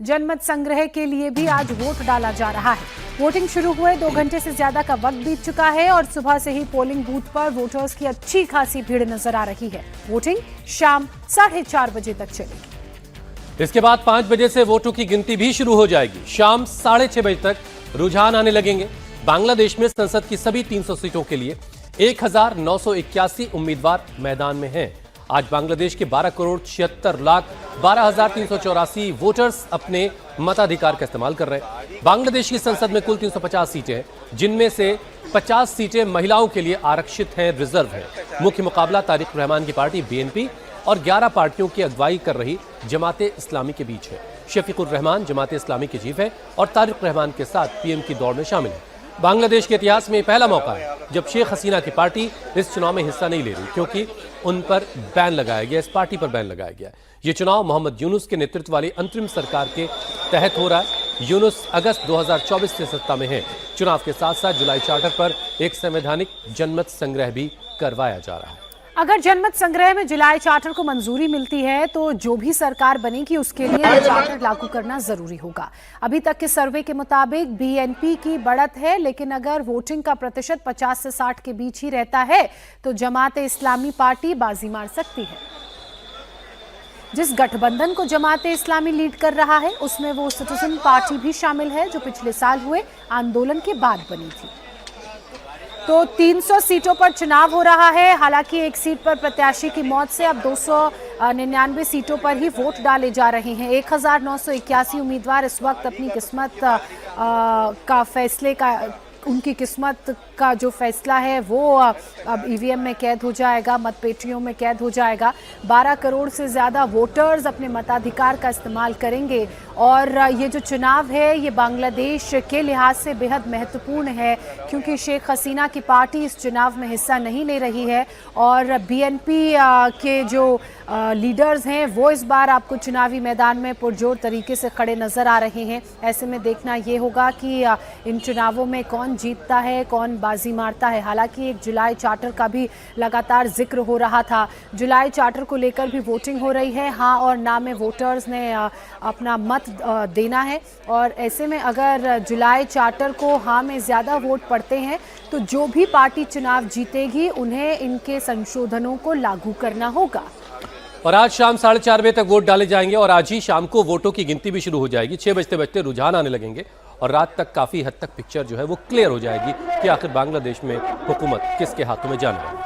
जनमत संग्रह के लिए भी आज वोट डाला जा रहा है। वोटिंग शुरू हुए 2 घंटे से ज्यादा का वक्त बीत चुका है और सुबह से ही पोलिंग बूथ पर वोटर्स की अच्छी खासी भीड़ नजर आ रही है। वोटिंग शाम 4:30 बजे तक चलेगी। इसके बाद 5 बजे से वोटों की गिनती भी शुरू हो जाएगी। शाम 6:30 बजे तक रुझान आने लगेंगे। बांग्लादेश में संसद की सभी 300 सीटों के लिए 1981 उम्मीदवार मैदान में हैं। आज बांग्लादेश के 12,76,12,384 वोटर्स अपने मताधिकार का इस्तेमाल कर रहे हैं। बांग्लादेश की संसद में कुल 350 सीटें हैं, जिनमें से 50 सीटें महिलाओं के लिए आरक्षित हैं, रिजर्व है। मुख्य मुकाबला तारिक रहमान की पार्टी BNP और 11 पार्टियों की अगुवाई कर रही जमाते इस्लामी के बीच है। शफीकुर रहमान जमाते इस्लामी के चीफ है और तारिक रहमान के साथ PM की दौड़ में शामिल है। बांग्लादेश के इतिहास में पहला मौका है जब शेख हसीना की पार्टी इस चुनाव में हिस्सा नहीं ले रही, क्योंकि उन पर बैन लगाया गया, इस पार्टी पर बैन लगाया गया। ये चुनाव मोहम्मद यूनुस के नेतृत्व वाली अंतरिम सरकार के तहत हो रहा है। यूनुस अगस्त 2024 से सत्ता में है। चुनाव के साथ साथ जुलाई चार्टर पर एक संवैधानिक जनमत संग्रह भी करवाया जा रहा है। अगर जनमत संग्रह में जुलाई चार्टर को मंजूरी मिलती है तो जो भी सरकार बनेगी उसके लिए यह चार्टर लागू करना जरूरी होगा। अभी तक के सर्वे के मुताबिक BNP की बढ़त है, लेकिन अगर वोटिंग का प्रतिशत 50 से 60 के बीच ही रहता है तो जमाते इस्लामी पार्टी बाजी मार सकती है। जिस गठबंधन को जमाते इस्लामी लीड कर रहा है उसमें वो सिटीजन पार्टी भी शामिल है, जो पिछले साल हुए आंदोलन के बाद बनी थी। तो 300 सीटों पर चुनाव हो रहा है। हालांकि एक सीट पर प्रत्याशी की मौत से अब 299 सीटों पर ही वोट डाले जा रहे हैं। 1981 उम्मीदवार इस वक्त अपनी किस्मत का फैसले का उनकी किस्मत का जो फैसला है वो अब EVM में कैद हो जाएगा, मतपेटियों में कैद हो जाएगा। 12 करोड़ से ज़्यादा वोटर्स अपने मताधिकार का इस्तेमाल करेंगे और ये जो चुनाव है ये बांग्लादेश के लिहाज से बेहद महत्वपूर्ण है, क्योंकि शेख हसीना की पार्टी इस चुनाव में हिस्सा नहीं ले रही है और BNP के जो लीडर्स हैं वो इस बार आपको चुनावी मैदान में पुरजोर तरीके से खड़े नज़र आ रहे हैं। ऐसे में देखना ये होगा कि इन चुनावों में कौन जीतता है, कौन बाजी मारता है। हालांकि एक जुलाई चार्टर का भी लगातार जिक्र हो रहा था। जुलाई चार्टर को लेकर भी वोटिंग हो रही है। हाँ और ना में वोटर्स ने अपना मत देना है और ऐसे में अगर जुलाई चार्टर को हाँ में ज़्यादा वोट पड़ते हैं तो जो भी पार्टी चुनाव जीतेगी उन्हें इनके संशोधनों को लागू करना होगा। और आज शाम 4:30 बजे तक वोट डाले जाएंगे और आज ही शाम को वोटों की गिनती भी शुरू हो जाएगी। 6 बजते रुझान आने लगेंगे और रात तक काफी हद तक पिक्चर जो है वो क्लियर हो जाएगी कि आखिर बांग्लादेश में हुकूमत किसके हाथों में जाने वाली है।